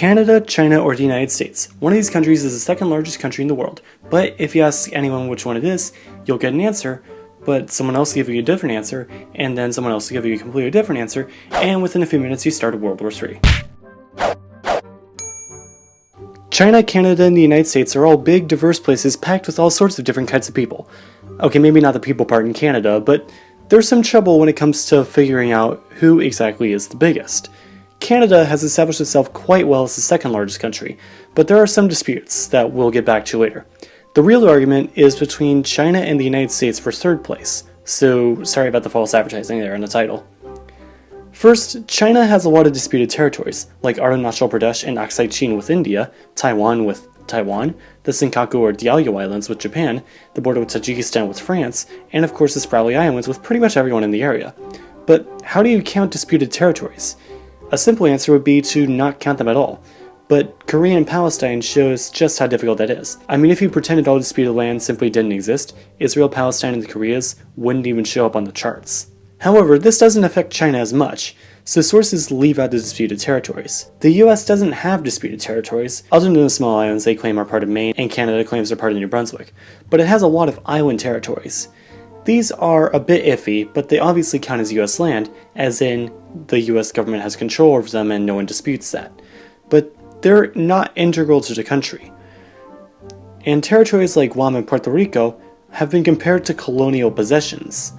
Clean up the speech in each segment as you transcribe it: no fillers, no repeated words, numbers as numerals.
Canada, China, or the United States. One of these countries is the second largest country in the world, but if you ask anyone which one it is, you'll get an answer, but someone else will give you a different answer, and then someone else will give you a completely different answer, and within a few minutes you start World War III. China, Canada, and the United States are all big, diverse places packed with all sorts of different kinds of people. Okay, maybe not the people part in Canada, but there's some trouble when it comes to figuring out who exactly is the biggest. Canada has established itself quite well as the second largest country, but there are some disputes that we'll get back to later. The real argument is between China and the United States for third place, so sorry about the false advertising there in the title. First, China has a lot of disputed territories, like Arunachal Pradesh and Aksai Chin with India, Taiwan with Taiwan, the Senkaku or Diaoyu Islands with Japan, the border with Tajikistan with France, and of course the Spratly Islands with pretty much everyone in the area. But how do you count disputed territories? A simple answer would be to not count them at all, but Korea and Palestine shows just how difficult that is. I mean, if you pretended all disputed land simply didn't exist, Israel, Palestine, and the Koreas wouldn't even show up on the charts. However, this doesn't affect China as much, so sources leave out the disputed territories. The US doesn't have disputed territories, other than the small islands they claim are part of Maine and Canada claims are part of New Brunswick, but it has a lot of island territories. These are a bit iffy, but they obviously count as US land, as in the US government has control over them and no one disputes that. But they're not integral to the country. And territories like Guam and Puerto Rico have been compared to colonial possessions.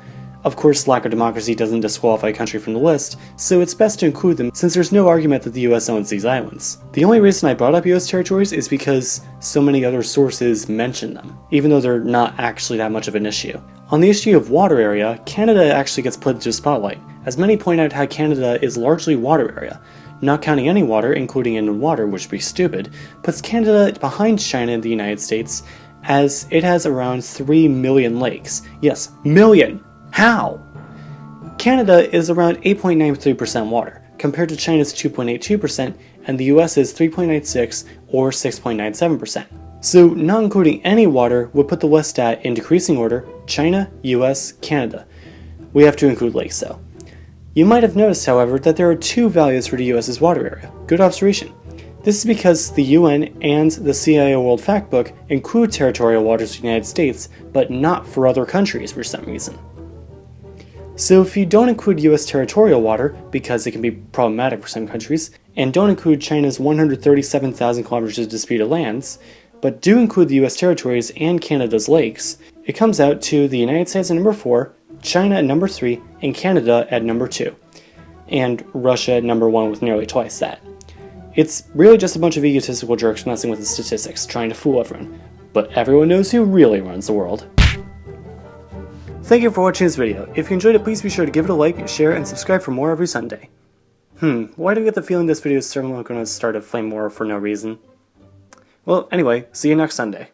Of course, lack of democracy doesn't disqualify a country from the list, so it's best to include them since there's no argument that the US owns these islands. The only reason I brought up US territories is because so many other sources mention them, even though they're not actually that much of an issue. On the issue of water area, Canada actually gets put into the spotlight, as many point out how Canada is largely water area. Not counting any water, including inland water, which would be stupid, puts Canada behind China and the United States, as it has around 3 million lakes. Yes, million! How? Canada is around 8.93% water, compared to China's 2.82% and the US's 3.96 or 6.97%. So not including any water would put the West at, in decreasing order, China, US, Canada. We have to include lakes though. You might have noticed, however, that there are two values for the US's water area. Good observation. This is because the UN and the CIO World Factbook include territorial waters for the United States, but not for other countries for some reason. So if you don't include US territorial water, because it can be problematic for some countries, and don't include China's 137,000 kilometers of disputed lands, but do include the US territories and Canada's lakes, it comes out to the United States at number 4, China at number 3, and Canada at number 2, and Russia at number 1 with nearly twice that. It's really just a bunch of egotistical jerks messing with the statistics, trying to fool everyone, but everyone knows who really runs the world. Thank you for watching this video. If you enjoyed it, please be sure to give it a like, share, and subscribe for more every Sunday. Why do I get the feeling this video is certainly going to start a flame war for no reason? Well, anyway, see you next Sunday.